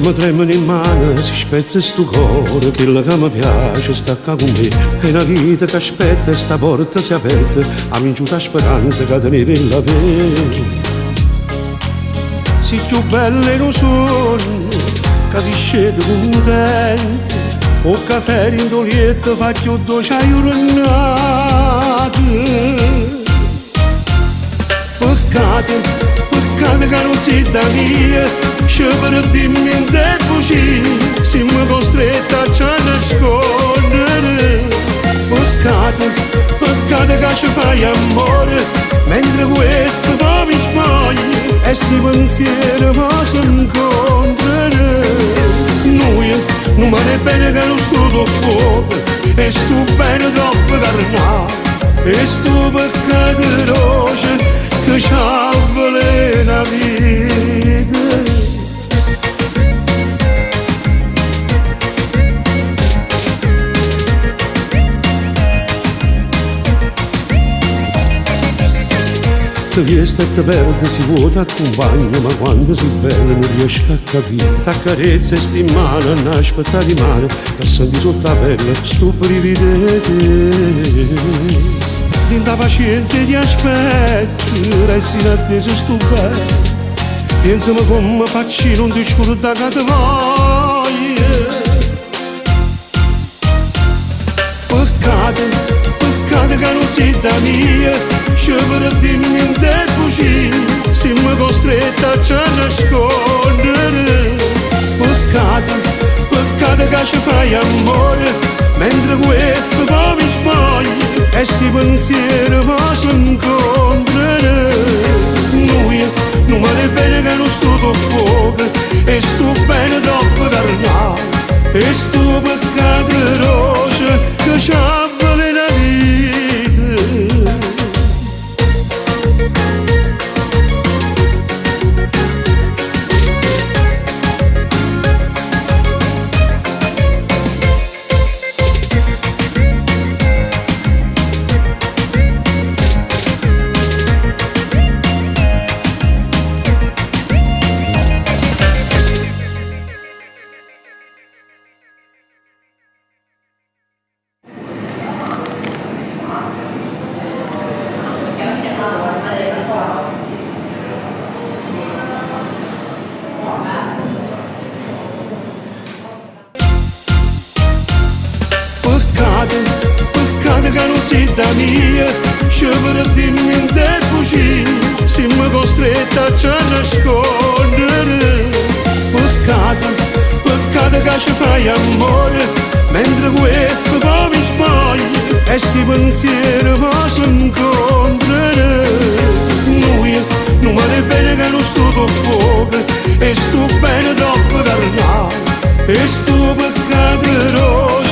Mi tremano in mano, si spezza sto cuore, quello che mi piace sta qua con me. È una vita che aspetta e sta porta si è aperta, ha vinciuto la speranza che tenere la pena. Si più belle non sono, che ti scende contenti, o caffè in dolietto fa più dolce a giornate. Peccato che non sei da mia, se per dimmi in tempo ci siamo costretti a ci nascondere. Peccato che ci fai amore, mentre questo poi mi sbagli e sti pensieri mi si incontrano. Noi non mi bene che non sto fuoco, e sto bene troppo carnato, e sto peccato roce che ci avvelena la vita. Che sta te perde si può t'accompagna, ma quando si bella non riesco a capire. T'accarezza e sti in mano, non aspetta di mano, per sentire sotto la pelle sto brivido. Tinta pazienza e ti aspetto, resti in attesa sto bello. Pensami come faccio non ti scordare che ti voglio. Peccato che non sei da mia, se per dirmi in tempo ci siamo costretti a ci nascondere. Peccato che ci fai amore, mentre questo poi mi sbagli e sti pensieri mi si incontrano. Noi non mi bene che non sto fuoco, e sto bene troppo carnato, e sto peccato roce che ci avvelena la vita. Peccato che non sei da mia, se per dirmi in tempo ci siamo costretti a ci nascondere. Peccato che ci fai amore, mentre questo poi mi sbagli e sti pensieri mi si incontrano. Noi non mi bene che non sto fuoco, e sto bene troppo carnato, e sto peccato roce